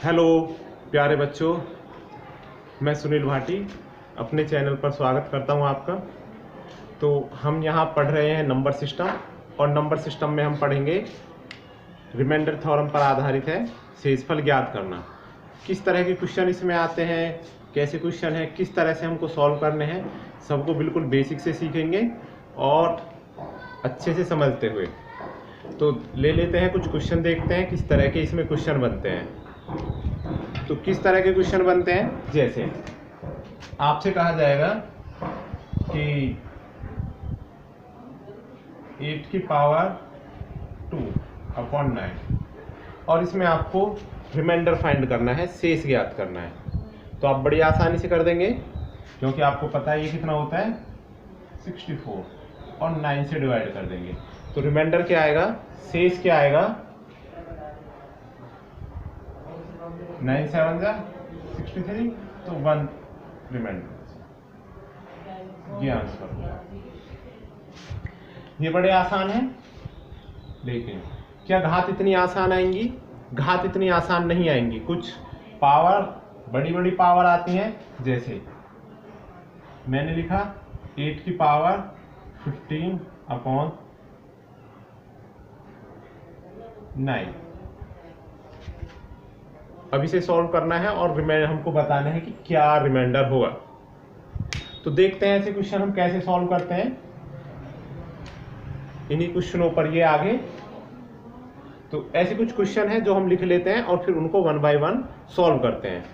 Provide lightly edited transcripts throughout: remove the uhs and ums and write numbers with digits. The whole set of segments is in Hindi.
हेलो प्यारे बच्चों, मैं सुनील भाटी अपने चैनल पर स्वागत करता हूं आपका। तो हम यहां पढ़ रहे हैं नंबर सिस्टम, और नंबर सिस्टम में हम पढ़ेंगे रिमाइंडर थ्योरम पर आधारित है शेषफल ज्ञात करना। किस तरह के क्वेश्चन इसमें आते हैं, कैसे क्वेश्चन है, किस तरह से हमको सॉल्व करने हैं, सबको बिल्कुल बेसिक से सीखेंगे और अच्छे से समझते हुए। तो ले लेते हैं कुछ क्वेश्चन, देखते हैं किस तरह के इसमें क्वेश्चन बनते हैं। तो किस तरह के क्वेश्चन बनते हैं, जैसे आपसे कहा जाएगा कि 8 की पावर 2/9 और इसमें आपको रिमाइंडर फाइंड करना है, शेष ज्ञात करना है। तो आप बड़ी आसानी से कर देंगे, क्योंकि आपको पता है ये कितना होता है 64, और 9 से डिवाइड कर देंगे। तो रिमाइंडर क्या आएगा, शेष क्या आएगा, 9 7 जा 63, तो 1 रिमाइंडर, ये आंसर होगा। ये बड़े आसान है, लेकिन क्या घात इतनी आसान आएंगी? घात इतनी आसान नहीं आएंगी। कुछ पावर, बड़ी बड़ी पावर आती हैं, जैसे मैंने लिखा 8 की पावर 15/9। अब इसे सॉल्व करना है और हमको बताना है कि क्या रिमाइंडर होगा। तो देखते हैं ऐसे क्वेश्चन हम कैसे सॉल्व करते हैं। इन्हीं क्वेश्चनों पर ये आगे, तो ऐसे कुछ क्वेश्चन हैं जो हम लिख लेते हैं और फिर उनको 1 बाय 1 सॉल्व करते हैं।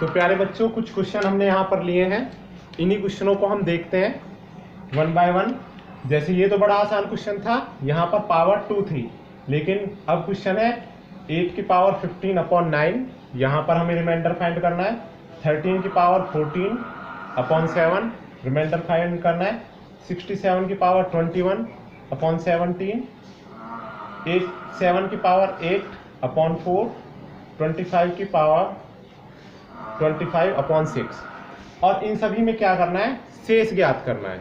तो प्यारे बच्चों, कुछ क्वेश्चन हमने यहाँ पर लिए हैं, इन्हीं क्वेश्चनों को हम देखते हैं 1 बाय 1। जैसे ये तो बड़ा आसान क्वेश्चन था, यहाँ पर पावर 2 थी, लेकिन अब क्वेश्चन है 8 की पावर 15/9, यहाँ पर हमें रिमाइंडर फाइंड करना है। 13 की पावर 14/7 रिमाइंडर फाइंड करना है। 67 की पावर 21/17, 7 की पावर 8/4, 25 की पावर 25/6, और इन सभी में क्या करना है, शेष ज्ञात करना है।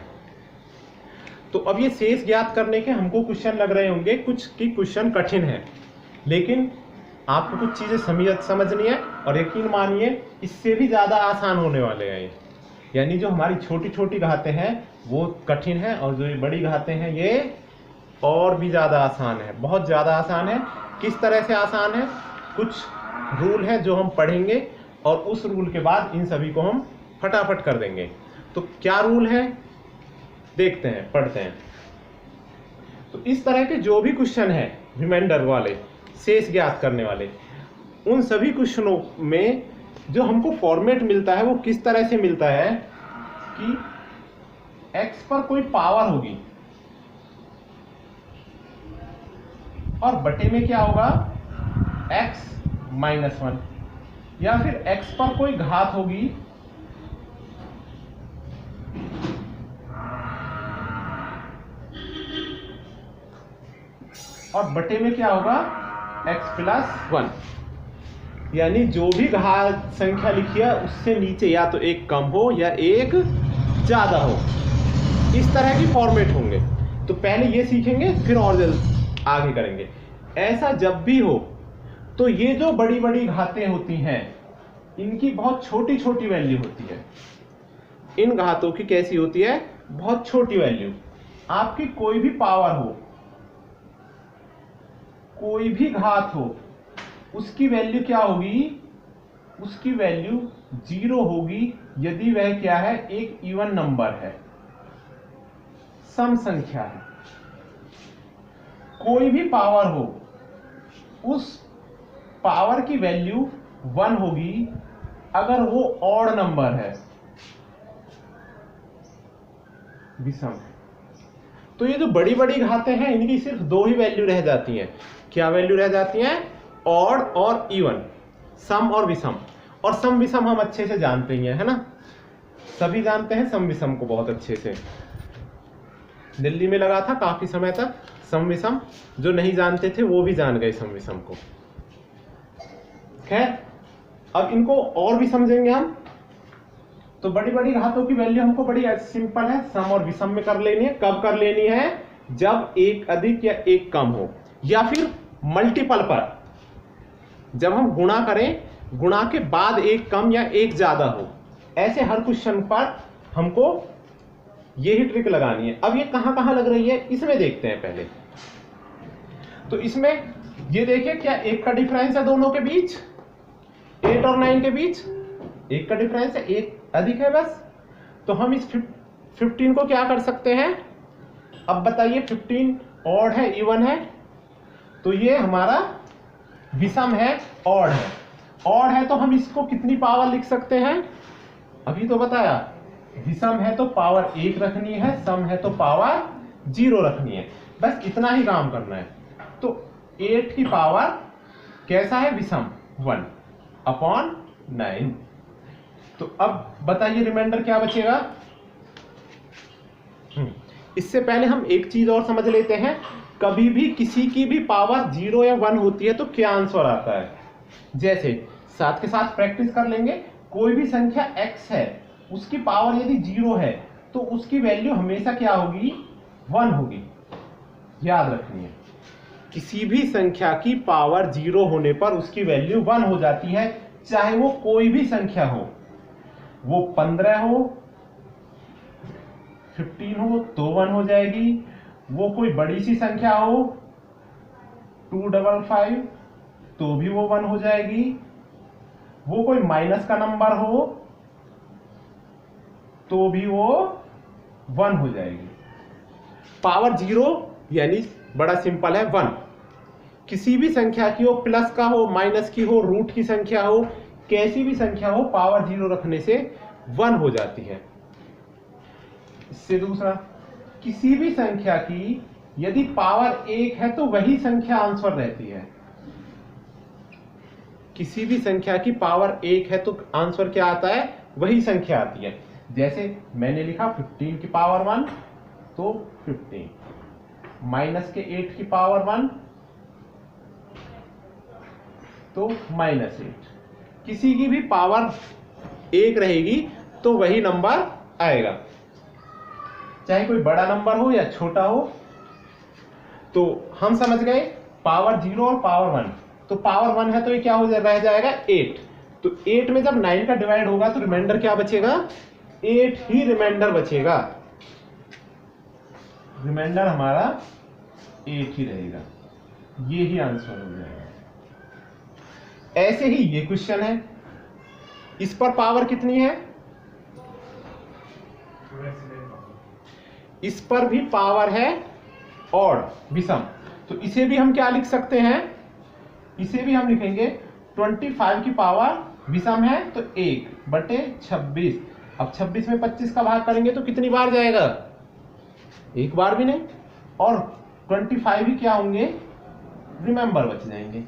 तो अब ये शेष ज्ञात करने के हमको क्वेश्चन लग रहे होंगे कुछ की क्वेश्चन कठिन है, लेकिन आपको कुछ चीजें समझनी है, और यकीन मानिए इससे भी ज्यादा आसान होने वाले हैं। यानी जो हमारी छोटी छोटी घातें हैं वो कठिन है, और जो ये बड़ी घातें हैं ये और भी ज्यादा आसान है, बहुत ज्यादा आसान है। किस तरह से आसान है, कुछ रूल है जो हम पढ़ेंगे, और उस रूल के बाद इन सभी को हम फटाफट कर देंगे। तो क्या रूल है, देखते हैं, पढ़ते हैं। तो इस तरह के जो भी क्वेश्चन है रिमाइंडर वाले, शेष ज्ञात करने वाले, उन सभी क्वेश्चनों में जो हमको फॉर्मेट मिलता है वो किस तरह से मिलता है कि x पर कोई पावर होगी और बटे में क्या होगा x-1, या फिर x पर कोई घात होगी और बटे में क्या होगा x+1। यानी जो भी घात संख्या लिखी है उससे नीचे या तो एक कम हो या एक ज्यादा हो, इस तरह की फॉर्मेट होंगे। तो पहले ये सीखेंगे, फिर और जल्द आगे करेंगे। ऐसा जब भी हो तो ये जो बड़ी बड़ी घातें होती हैं इनकी बहुत छोटी छोटी वैल्यू होती है। इन घातों की कैसी होती है, बहुत छोटी वैल्यू। आपकी कोई भी पावर हो, कोई भी घात हो, उसकी वैल्यू क्या होगी, उसकी वैल्यू 0 होगी यदि वह क्या है, एक इवन नंबर है, सम संख्या है। कोई भी पावर हो, उस पावर की वैल्यू 1 होगी अगर वो ऑड नंबर है, विषम। तो ये जो बड़ी बड़ी घातें हैं इनकी सिर्फ 2 ही वैल्यू रह जाती हैं। क्या वैल्यू रह जाती हैं, ऑड और इवन, सम और विषम। और सम विषम हम अच्छे से जानते ही हैं, है ना, सभी जानते हैं सम विषम को बहुत अच्छे से। दिल्ली में लगा था काफी समय तक सम विषम, जो नहीं जानते थे वो भी जान गए सम विषम को। खैर, अब इनको और भी समझेंगे हम। तो बड़ी बड़ी घातों की वैल्यू हमको बड़ी सिंपल है, सम और विषम में कर लेनी है। कब कर लेनी है? जब एक अधिक या एक कम हो, या फिर मल्टीपल पर जब हम गुणा करें, गुणा के बाद एक कम या एक ज्यादा हो। ऐसे हर क्वेश्चन पर हमको यही ट्रिक लगानी है। अब ये कहां कहां लग रही है इसमें देखते हैं पहले। तो इसमें ये देखिए, क्या एक का डिफरेंस है दोनों के बीच, 8 और 9 के बीच एक का डिफरेंस है, एक अधिक है बस। तो हम इस 15 को क्या कर सकते हैं? अब बताइए, 15 ऑड है इवन है, तो ये हमारा विषम है, ऑड है। ऑड है तो हम इसको कितनी पावर लिख सकते हैं? अभी तो बताया, विषम है तो पावर 1 रखनी है, सम है तो पावर 0 रखनी है। बस इतना ही काम करना है। तो 8 की पावर कैसा है? विषम 1 अपॉन 9। तो अब बताइए रिमाइंडर क्या बचेगा? इससे पहले हम एक चीज और समझ लेते हैं। कभी भी किसी की भी पावर 0 या 1 होती है तो क्या आंसर आता है? जैसे साथ के साथ प्रैक्टिस कर लेंगे। कोई भी संख्या x है, उसकी पावर यदि 0 है तो उसकी वैल्यू हमेशा क्या होगी? 1 होगी। याद रखनी है, किसी भी संख्या की पावर 0 होने पर उसकी वैल्यू 1 हो जाती है, चाहे वो कोई भी संख्या हो। वो 15 हो, 15 हो तो 1 हो जाएगी। वो कोई बड़ी सी संख्या हो 255 तो भी वो 1 हो जाएगी। वो कोई माइनस का नंबर हो तो भी वो 1 हो जाएगी। पावर 0 यानी बड़ा सिंपल है 1। किसी भी संख्या की हो, प्लस का हो, माइनस की हो, रूट की संख्या हो, कैसी भी संख्या हो, पावर 0 रखने से 1 हो जाती है। इससे दूसरा, किसी भी संख्या की यदि पावर 1 है तो वही संख्या आंसर रहती है। किसी भी संख्या की पावर 1 है तो आंसर क्या आता है? वही संख्या आती है। जैसे मैंने लिखा 15 की पावर 1 तो 15, माइनस के 8 की पावर 1 तो -8। किसी की भी पावर 1 रहेगी तो वही नंबर आएगा, चाहे कोई बड़ा नंबर हो या छोटा हो। तो हम समझ गए पावर 0 और पावर 1। तो पावर 1 है तो ये क्या हो रह जाएगा? 8। तो 8 में जब 9 का डिवाइड होगा तो रिमाइंडर क्या बचेगा? 8 ही रिमाइंडर बचेगा। रिमाइंडर हमारा 8 ही रहेगा। ये ही आंसर हो जाएगा। ऐसे ही ये क्वेश्चन है, इस पर पावर कितनी है? इस पर भी पावर है ऑड, विषम। तो इसे भी हम क्या लिख सकते हैं? इसे भी हम लिखेंगे 25 की पावर विषम है तो 1/26। अब 26 में 25 का भाग करेंगे तो कितनी बार जाएगा? एक बार भी नहीं। और 25 ही क्या होंगे? रिमेंबर बच जाएंगे।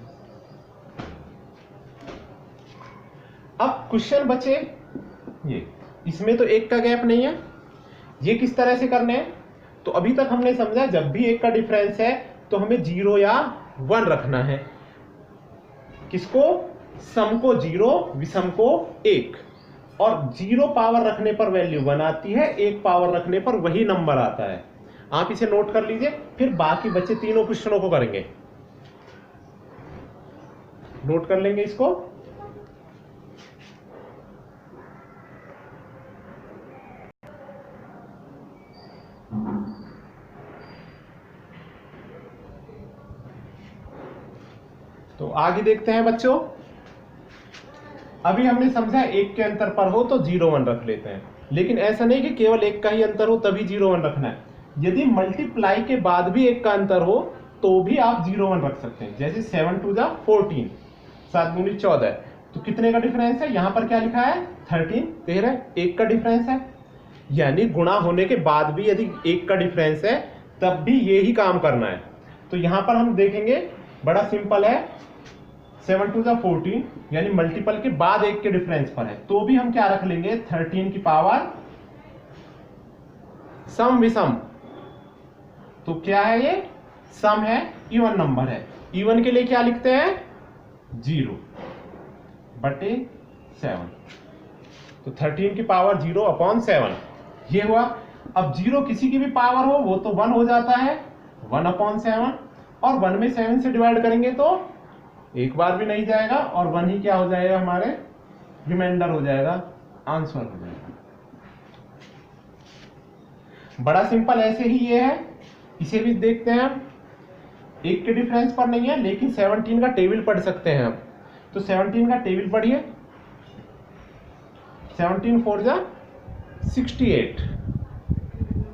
अब क्वेश्चन बचे ये, इसमें तो एक का गैप नहीं है। ये किस तरह से करने हैं? तो अभी तक हमने समझा जब भी एक का डिफरेंस है तो हमें 0 या 1 रखना है। किसको? सम को 0, विषम को 1। और 0 पावर रखने पर वैल्यू 1 आती है, 1 पावर रखने पर वही नंबर आता है। आप इसे नोट कर लीजिए, फिर बाकी बचे तीनों क्वेश्चनों को करेंगे। नोट कर लेंगे इसको। तो आगे देखते हैं बच्चों। अभी हमने समझा एक के अंतर पर हो तो 0 1 रख लेते हैं, लेकिन ऐसा नहीं कि केवल एक का ही अंतर हो तभी 0 1 रखना है। यदि मल्टीप्लाई के बाद भी एक का अंतर हो तो भी आप 0 1 रख सकते हैं। जैसे 7 2 14, 7 दूनी 14। तो कितने का डिफरेंस है? यहां पर क्या लिखा है? 13, 13, एक का डिफरेंस है। यानी गुणा होने के बाद भी यदि एक का डिफरेंस है तब भी यही काम करना है। तो यहां पर हम देखेंगे बड़ा सिंपल है, 7 2 14, यानी मल्टीपल के बाद एक के डिफरेंस पर है तो भी हम क्या रख लेंगे? 13 की पावर सम विषम। तो क्या है ये? सम है, इवन नंबर है। इवन के लिए क्या लिखते हैं? 0/7। तो 13 की पावर 0 अपॉन 7 ये हुआ। अब 0 किसी की भी पावर हो वो तो 1 हो जाता है, 1 अपॉन 7, और 1 में 7 से डिवाइड करेंगे तो एक बार भी नहीं जाएगा, और 1 ही क्या हो जाएगा हमारे रिमाइंडर हो जाएगा, आंसर हो जाएगा। बड़ा सिंपल ऐसे ही ये है। इसे भी देखते हैं हम, एक के डिफरेंस पर नहीं है लेकिन 17 का टेबल पढ़ सकते हैं हम। तो 17 का टेबल पढ़िए, 17 4 जा 68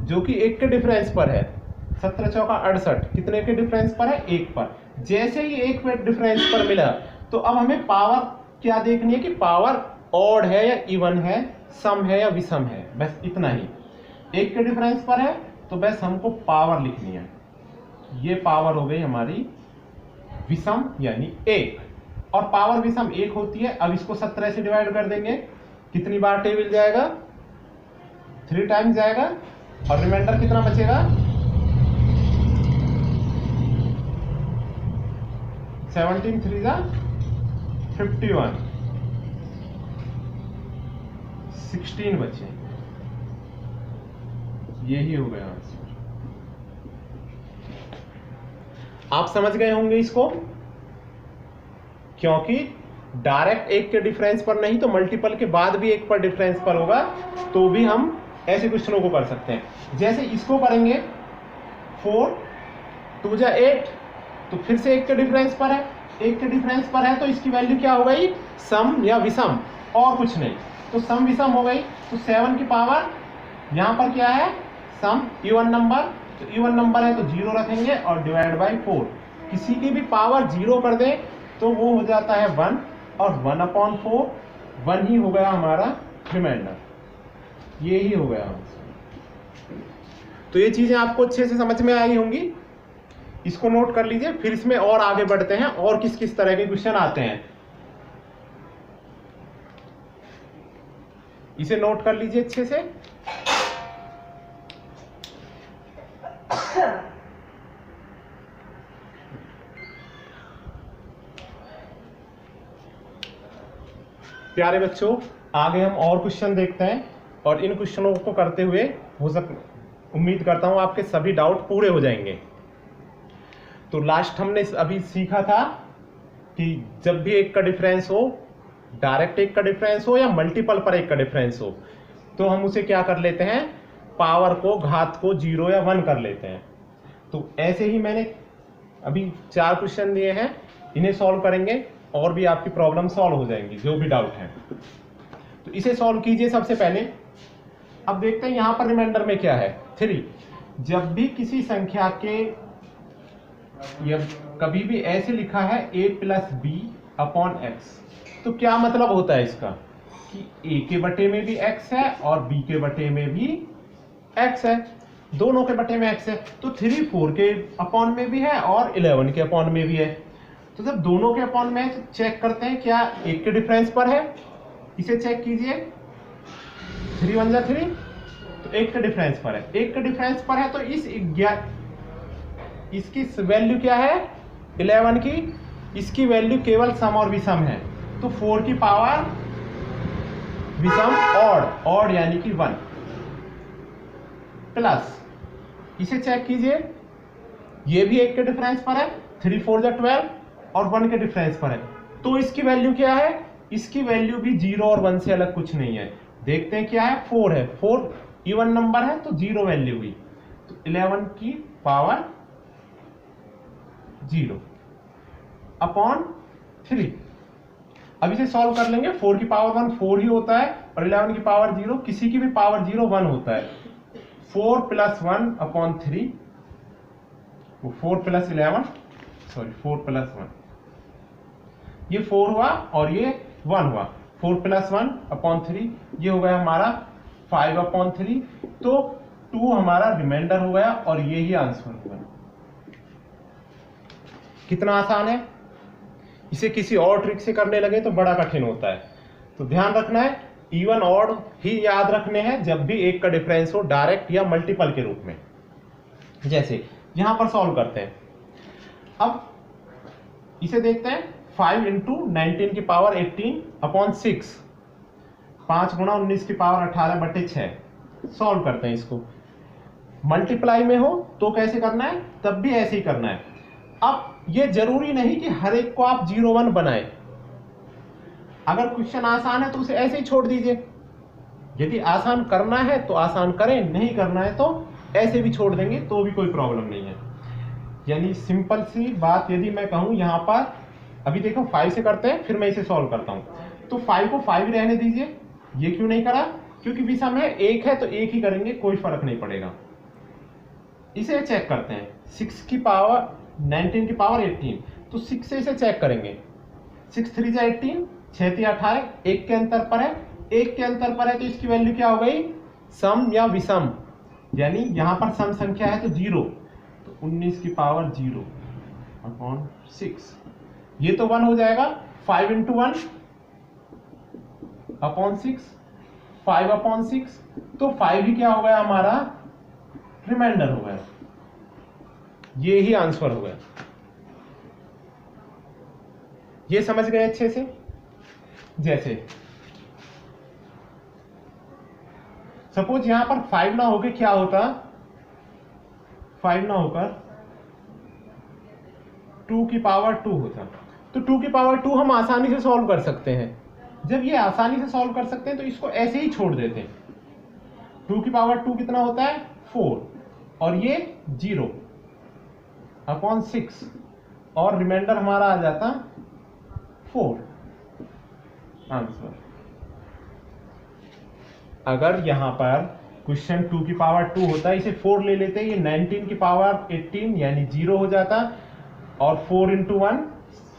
जो कि एक के डिफरेंस पर है, 17 चौका 68 कितने के डिफरेंस पर है, एक पर। जैसे ही एक पे डिफरेंस पर मिला तो अब हमें पावर क्या देखनी है कि पावर ऑड है या इवन है, सम है या विषम है, बस इतना ही। एक के डिफरेंस पर है तो बस हमको पावर लिखनी है, ये पावर हो गई हमारी विषम यानी एक, और पावर विषम एक होती है। अब इसको 17 से डिवाइड कर देंगे, कितनी बार टेबल जाएगा, 3 टाइम्स जाएगा, और रिमाइंडर कितना बचेगा, 17 3 जा 51, 16 बचे, यही हो गया आंसर। आप समझ गए होंगे इसको, क्योंकि डायरेक्ट एक के डिफरेंस पर नहीं तो मल्टीपल के बाद भी एक पर डिफरेंस पर होगा तो भी हम ऐसे क्वेश्चनों को कर सकते हैं। जैसे इसको करेंगे 4 2 जा 8, तो फिर से एक के डिफरेंस पर है, एक के डिफरेंस पर है तो इसकी वैल्यू क्या हो गई, सम या विषम, और कुछ नहीं। तो सम विषम हो गई, तो 7 की पावर यहां पर क्या है, सम इवन नंबर, तो इवन नंबर है तो 0 रखेंगे और डिवाइड बाय 4। किसी की भी पावर 0 कर दें तो वो हो जाता है 1, और 1 अपॉन 4 1 ही हो गया हमारा रिमाइंडर, ये ही हो गया आंसर। तो ये चीजें आपको अच्छे से समझ में आई होंगी, इसको नोट कर लीजिए। फिर इसमें और आगे बढ़ते हैं और किस किस तरह के क्वेश्चन आते हैं, इसे नोट कर लीजिए अच्छे से। प्यारे बच्चों, आगे हम और क्वेश्चन देखते हैं, और इन क्वेश्चनों को करते हुए उम्मीद करता हूं आपके सभी डाउट पूरे हो जाएंगे। तो लास्ट हमने अभी सीखा था कि जब भी एक का डिफरेंस हो, डायरेक्ट एक का डिफरेंस हो या मल्टीपल पर एक का डिफरेंस हो, तो हम उसे क्या कर लेते हैं, पावर को, घात को 0 या 1 कर लेते हैं। तो ऐसे ही मैंने अभी 4 क्वेश्चन दिए हैं, इन्हें सॉल्व करेंगे और भी आपकी प्रॉब्लम सॉल्व हो जाएंगी जो भी डाउट है। तो इसे सॉल्व कीजिए सबसे पहले। अब देखते हैं यहां पर रिमाइंडर में क्या है, 3। जब भी किसी संख्या के, या कभी भी ऐसे लिखा है a plus B upon X, तो क्या मतलब होता है इसका कि a के बटे में भी x है और b के बटे में भी x है, दोनों के बटे में x है। तो 3 4 के अपॉन में भी है और 11 के अपॉन में भी है। तो जब दोनों के अपॉन में है तो चेक करते हैं क्या एक के डिफरेंस पर है, इसे चेक कीजिए, 3 1 जा 3, तो एक के डिफरेंस पर है, एक के डिफरेंस पर है तो इसकी वैल्यू क्या है 11 की, इसकी वैल्यू केवल सम और विषम है, तो 4 की पावर विषम ऑड यानी कि 1 प्लस, इसे चेक कीजिए, ये भी एक के डिफरेंस पर है, 3 4 जा 12 और 1 के डिफरेंस पर है, तो इसकी वैल्यू क्या है, इसकी वैल्यू भी 0 और 1 से अलग कुछ नहीं है। देखते हैं क्या है, 4 है, 4 इवन नंबर है तो 0 वैल्यू हुई, तो 11 की पावर 0 अपॉन 3। अब इसे सॉल्व कर लेंगे, 4 की पावर 1 4 ही होता है और 11 की पावर 0, किसी की भी पावर 0 1 होता है, 4 plus 1 upon 3, 4 plus 11 sorry 4 plus 1, ये 4 हुआ और ये 1 हुआ, 4 प्लस 1 अपॉन 3, ये हो गया हमारा 5 अपॉन 3, तो 2 हमारा रिमाइंडर हो गया और ये ही आंसर होगा। कितना आसान है, इसे किसी और ट्रिक से करने लगे तो बड़ा कठिन होता है। तो ध्यान रखना है, इवन ऑड ही याद रखने हैं जब भी एक का डिफरेंस हो, डायरेक्ट या मल्टीपल के रूप में। जैसे यहां पर सॉल्व करते हैं, अब इसे देखते हैं, 5 इंटू 19 की पावर 18 अपॉन 6, 5 गुणा 19 की पावर 18/6। सॉल्व करते हैं इसको। मल्टीप्लाई में हो तो कैसे करना है, तब भी ऐसे ही करना है। अब ये जरूरी नहीं कि हर एक को आप 0 1 बनाए। अगर क्वेश्चन आसान है तो उसे ऐसे ही छोड़ दीजिए। यदि आसान करना है तो आसान करें, नहीं करना है तो ऐसे भी छोड़ देंगे, तो भी कोई प्रॉब्लम नहीं है। यानी सिंपल सी बात, यदि मैं कहूं यहां पर, अभी देखो 5 से करते हैं, फिर मैं इसे सॉल्व करता हूं। तो 5 को 5 रहने दीजिए। ये क्यों नहीं करा, क्योंकि विषम है, एक है तो एक ही करेंगे, कोई फर्क नहीं पड़ेगा। इसे चेक करते हैं। 6 की पावर 19 की पावर 18, तो 6 से इसे चेक करेंगे। 6 3 18, 6 3 18, एक के अंतर पर है, एक के अंतर पर है, तो इसकी वैल्यू क्या हो गई, सम या विषम। यानी यहां पर सम संख्या है तो 0, तो 19 की पावर 0/6, ये तो 1 हो जाएगा। 5 × 1/6, 5/6, तो 5 ही क्या हो गया हमारा, रिमाइंडर हो गया। ये ही आंसर हो गया। ये समझ गए अच्छे से। जैसे सपोज यहां पर 5 ना होके क्या होता, 5 ना होकर 2 की पावर 2 होता, तो 2 की पावर 2 हम आसानी से सॉल्व कर सकते हैं। जब ये आसानी से सॉल्व कर सकते हैं तो इसको ऐसे ही छोड़ देते हैं। 2 की पावर 2 कितना होता है, 4, और ये 0/6, और रिमाइंडर हमारा आ जाता 4 आंसर। अगर यहां पर क्वेश्चन 2 की पावर 2 होता, इसे 4 ले लेते, ये 19 की पावर 18 यानी 0 हो जाता, और 4 × 1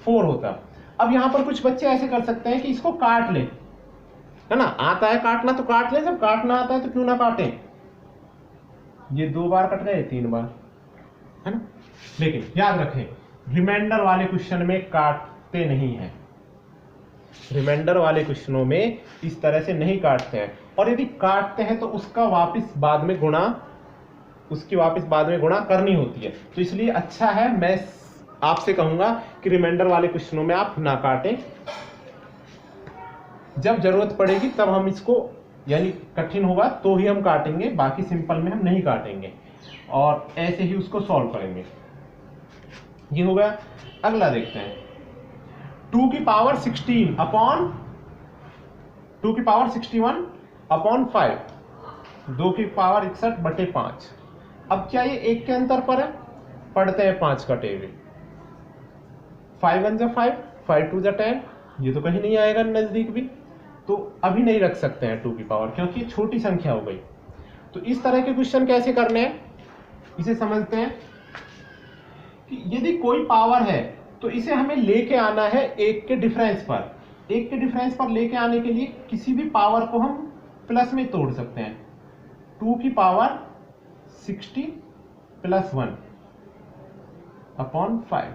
4 होता। अब यहां पर कुछ बच्चे ऐसे कर सकते हैं कि इसको काट ले, है ना, आता है काटना तो काट ले, जब काटना आता है तो क्यों ना काटें। ये 2 बार कट गए, 3 बार, है ना। लेकिन याद रखें, रिमाइंडर वाले क्वेश्चन में काटते नहीं है। रिमाइंडर वाले क्वेश्चनों में इस तरह से नहीं काटते हैं, और यदि काटते हैं तो उसकी वापस बाद में गुणा करनी होती है। तो इसलिए अच्छा है, मैं आपसे कहूंगा कि रिमाइंडर वाले क्वेश्चनों में आप ना काटें। जब जरूरत पड़ेगी तब हम इसको, यानी कठिन होगा तो ही हम काटेंगे, बाकी सिंपल में हम नहीं काटेंगे, और ऐसे ही उसको सॉल्व करेंगे। ये हो गया। अगला देखते हैं, 2 की पावर 16/2 की पावर 61/5, 2 की पावर 61/5। अब क्या ये एक के अंतर पर है, पढ़ते हैं 5 कटे हुए। 5 1 × 5, 5 2 × 10, ये तो कहीं नहीं आएगा नजदीक भी, तो अभी नहीं रख सकते हैं 2 की पावर, क्योंकि छोटी संख्या हो गई। तो इस तरह के क्वेश्चन कैसे करने हैं, इसे समझते हैं कि यदि कोई पावर है तो इसे हमें लेके आना है 1 के डिफरेंस पर। 1 के डिफरेंस पर लेके आने के लिए किसी भी पावर को हम प्लस में तोड़ सकते हैं। 2 की पावर 60 + 1/5,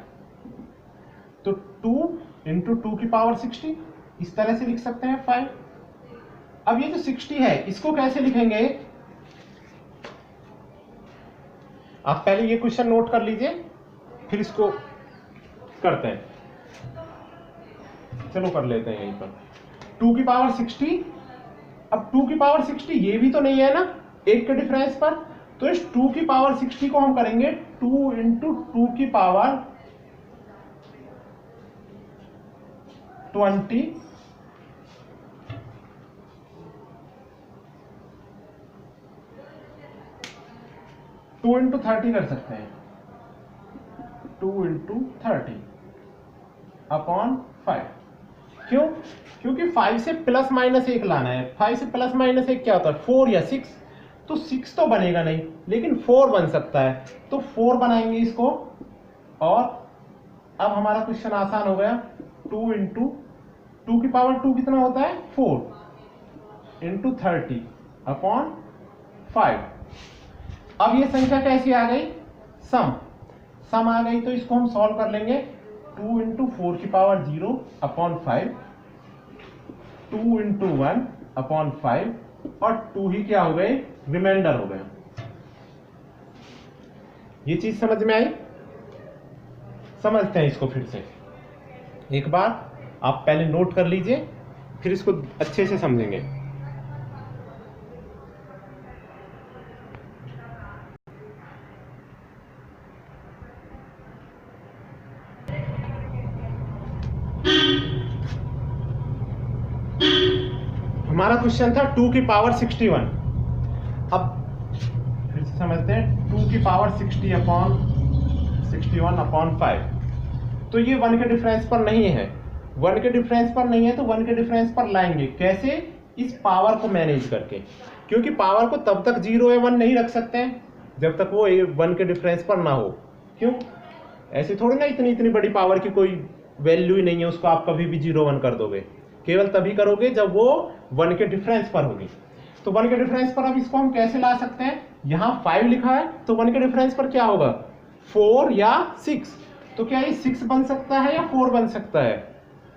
तो 2 × 2 की पावर 60, इस तरह से लिख सकते हैं 5। अब ये जो 60 है इसको कैसे लिखेंगे, आप पहले ये क्वेश्चन नोट कर लीजिए, फिर इसको करते हैं। चलो कर लेते हैं यहीं पर। 2 की पावर 60, अब 2 की पावर 60 ये भी तो नहीं है ना 1 के डिफरेंस पर, तो इस 2 की पावर 60 को हम करेंगे 2 × 2 की पावर 20, टू इंटू 30 कर सकते हैं, 2 × 30/5। क्यों, क्योंकि 5 से ±1 लाना है। 5 से ±1 क्या होता है, 4 या 6, तो 6 तो बनेगा नहीं, लेकिन 4 बन सकता है, तो 4 बनाएंगे इसको। और अब हमारा क्वेश्चन आसान हो गया। 2 × 2 की पावर 2 कितना होता है, 4 × 30/5। अब ये संख्या कैसी आ गई, सम आ गई, तो इसको हम सॉल्व कर लेंगे। 2 × 4 की पावर 0/5, 2 × 1/5, और 2 ही क्या हो गए, रिमाइंडर हो गए। ये चीज समझ में आई। समझते हैं इसको फिर से एक बार, आप पहले नोट कर लीजिए, फिर इसको अच्छे से समझेंगे। हमारा क्वेश्चन था 2 की पावर 61। अब फिर से समझते हैं, 2 की पावर 60 अपॉन 61 अपॉन 5। तो ये 1 के डिफरेंस पर नहीं है, 1 के डिफरेंस पर नहीं है, तो 1 के डिफरेंस पर लाएंगे कैसे? इस पावर को मैनेज करके, क्योंकि पावर को तब तक 0 या 1 नहीं रख सकते हैं जब तक वो 1 के डिफरेंस पर ना हो। क्यों? ऐसे थोड़ी ना इतनी इतनी बड़ी पावर की कोई वैल्यू ही नहीं है, उसको आप कभी भी 0 1 कर दोगे। केवल तभी करोगे जब वो 1 के डिफरेंस पर होगी। तो 1 के डिफरेंस पर अब इसको हम कैसे ला सकते हैं? यहाँ 5 लिखा है, तो 1 के डिफरेंस पर क्या होगा? 4 या 6। तो क्या ये 6 बन सकता है या 4 बन सकता है?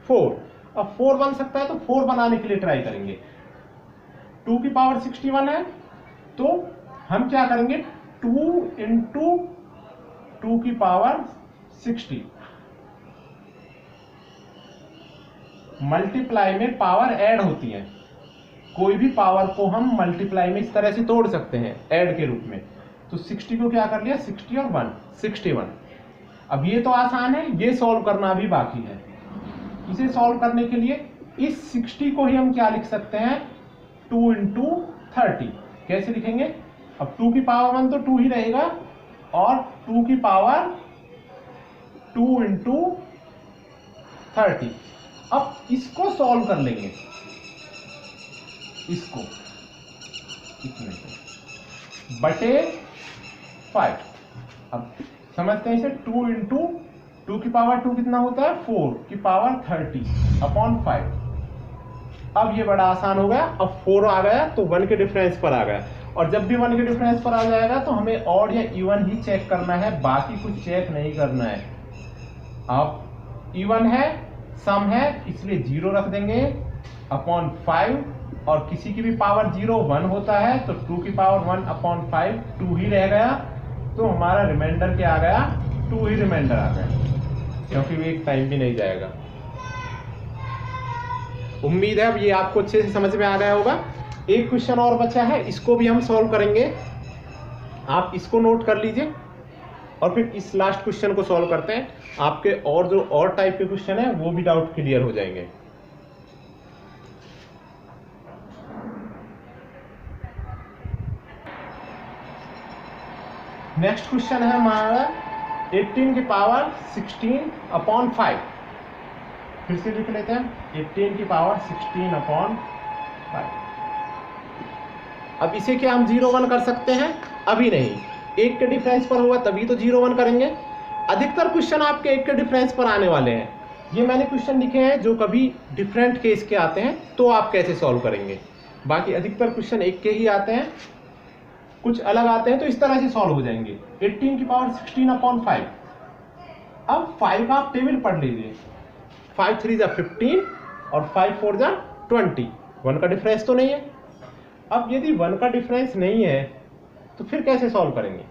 4। अब 4 बन सकता है तो 4 बनाने के लिए ट्राई करेंगे। 2 की पावर 61 है, तो हम क्या करेंगे? 2 इंटू 2 की पावर 60 मल्टीप्लाई में पावर ऐड होती है। कोई भी पावर को हम मल्टीप्लाई में इस तरह से तोड़ सकते हैं, ऐड के रूप में। तो 60 को क्या कर लिया? 60 और 1 61। अब ये तो आसान है, ये सॉल्व करना भी बाकी है। इसे सॉल्व करने के लिए इस 60 को ही हम क्या लिख सकते हैं? 2 इंटू 30। कैसे लिखेंगे? अब 2 की पावर 1 तो 2 ही रहेगा, और 2 की पावर 2 इंटू 30। अब इसको सॉल्व कर लेंगे, इसको इतने बटे 5। अब समझते हैं इसे, 2 इंटू 2 की पावर 2 कितना होता है? 4 की पावर 30 अपॉन 5। अब ये बड़ा आसान हो गया। अब 4 आ गया तो 1 के डिफरेंस पर आ गया, और जब भी 1 के डिफरेंस पर आ जाएगा तो हमें ऑड या इवन ही चेक करना है, बाकी कुछ चेक नहीं करना है। अब इवन है, सम है, इसलिए 0 रख देंगे अपॉन 5, और किसी की भी पावर 0 1 होता है, तो 2 की पावर 1 अपॉन 5 2 ही रह गया। तो हमारा रिमाइंडर क्या आ गया? 2 ही रिमाइंडर आ गया, क्योंकि वो एक टाइम भी नहीं जाएगा। उम्मीद है अब ये आपको अच्छे से समझ में आ गया होगा। एक क्वेश्चन और बचा है, इसको भी हम सॉल्व करेंगे। आप इसको नोट कर लीजिए, और फिर इस लास्ट क्वेश्चन को सॉल्व करते हैं। आपके और जो और टाइप के क्वेश्चन है वो भी डाउट क्लियर हो जाएंगे। नेक्स्ट क्वेश्चन है हमारा 18 की पावर 16 अपॉन 5। फिर से लिख लेते हैं, 18 की पावर 16 अपॉन 5। अब इसे क्या हम 0 1 कर सकते हैं? अभी नहीं, 1 के डिफरेंस पर होगा तभी तो 0 1 करेंगे। अधिकतर क्वेश्चन आपके 1 के डिफरेंस पर आने वाले हैं। ये मैंने क्वेश्चन लिखे हैं जो कभी डिफरेंट केस के आते हैं, तो आप कैसे सॉल्व करेंगे। बाकी अधिकतर क्वेश्चन 1 के ही आते हैं, कुछ अलग आते हैं तो इस तरह से सॉल्व हो जाएंगे। 18 की पावर 16 अपॉन 5। अब 5 का आप टेबल पढ़ लीजिए। 5 3 जा 15 और 5 4 जा 20। 1 का डिफरेंस तो नहीं है। अब यदि 1 का डिफरेंस नहीं है तो फिर कैसे सॉल्व करेंगे?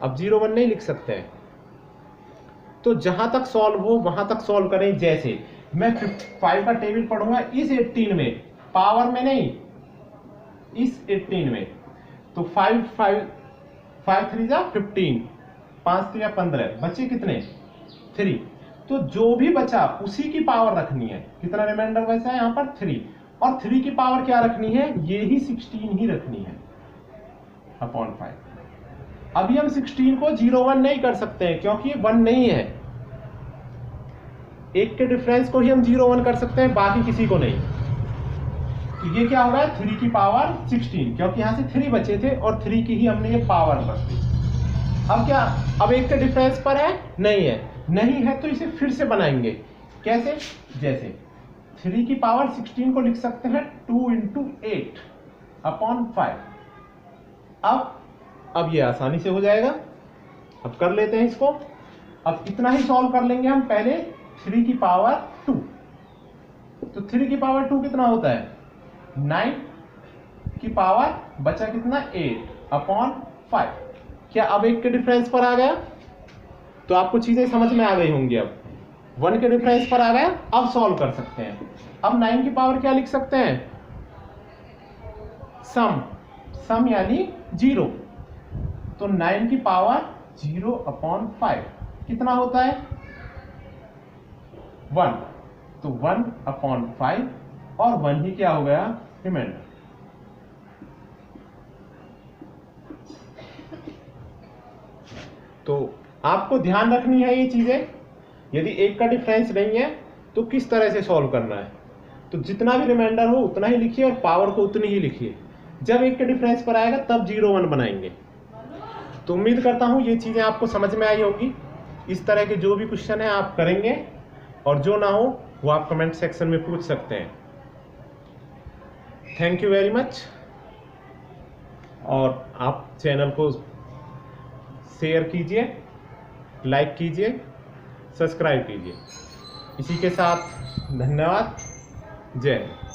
अब 0 1 नहीं लिख सकते हैं, तो जहां तक सॉल्व हो वहां तक सॉल्व करें। जैसे मैं 5 का टेबल पढ़ूंगा इस 18 में, पावर में नहीं, इस 18 में। तो 5 3 जा 15, 5 3 15, बचे कितने? 3। तो जो भी बचा उसी की पावर रखनी है। कितना रिमाइंडर बचा है यहाँ पर? 3। और 3 की पावर क्या रखनी है? ये ही 16 ही रखनी है अपॉन 5। अभी हम 16 को 0 1 नहीं कर सकते हैं, क्योंकि ये 1 नहीं है। 1 के डिफरेंस को ही हम 0 1 कर सकते हैं, बाकी किसी को नहीं। तो ये क्या होगा? 3 की पावर 16, क्योंकि यहां से 3 बचे थे और 3 की ही हमने ये पावर रख दी। अब क्या? अब 1 के डिफरेंस पर है? नहीं है। नहीं है तो इसे फिर से बनाएंगे। कैसे? जैसे 3 की पावर 16 को लिख सकते हैं 2 इंटू 8 अपॉन 5। अब ये आसानी से हो जाएगा। अब कर लेते हैं इसको। अब इतना ही सॉल्व कर लेंगे हम। पहले 3 की पावर 2, तो 3 की पावर 2 कितना होता है? 9 की पावर बचा कितना? 8 अपॉन 5। क्या अब 1 के डिफरेंस पर आ गया? तो आपको चीजें समझ में आ गई होंगी। अब 1 के डिफरेंस पर आ गया, अब सॉल्व कर सकते हैं। अब 9 की पावर क्या लिख सकते हैं? सम यानी 0। तो 9 की पावर 0 अपॉन 5 कितना होता है? 1। तो 1 अपॉन 5, और 1 ही क्या हो गया? रिमाइंडर। तो आपको ध्यान रखनी है ये चीजें। यदि एक का डिफरेंस नहीं है तो किस तरह से सॉल्व करना है, तो जितना भी रिमाइंडर हो उतना ही लिखिए और पावर को उतनी ही लिखिए। जब एक के डिफरेंस पर आएगा तब 0 1 बनाएंगे। तो उम्मीद करता हूं ये चीजें आपको समझ में आई होगी। इस तरह के जो भी क्वेश्चन है आप करेंगे, और जो ना हो वो आप कमेंट सेक्शन में पूछ सकते हैं। Thank you very much. और आप चैनल को शेयर कीजिए, लाइक कीजिए, सब्सक्राइब कीजिए। इसी के साथ धन्यवाद। जय हिंद।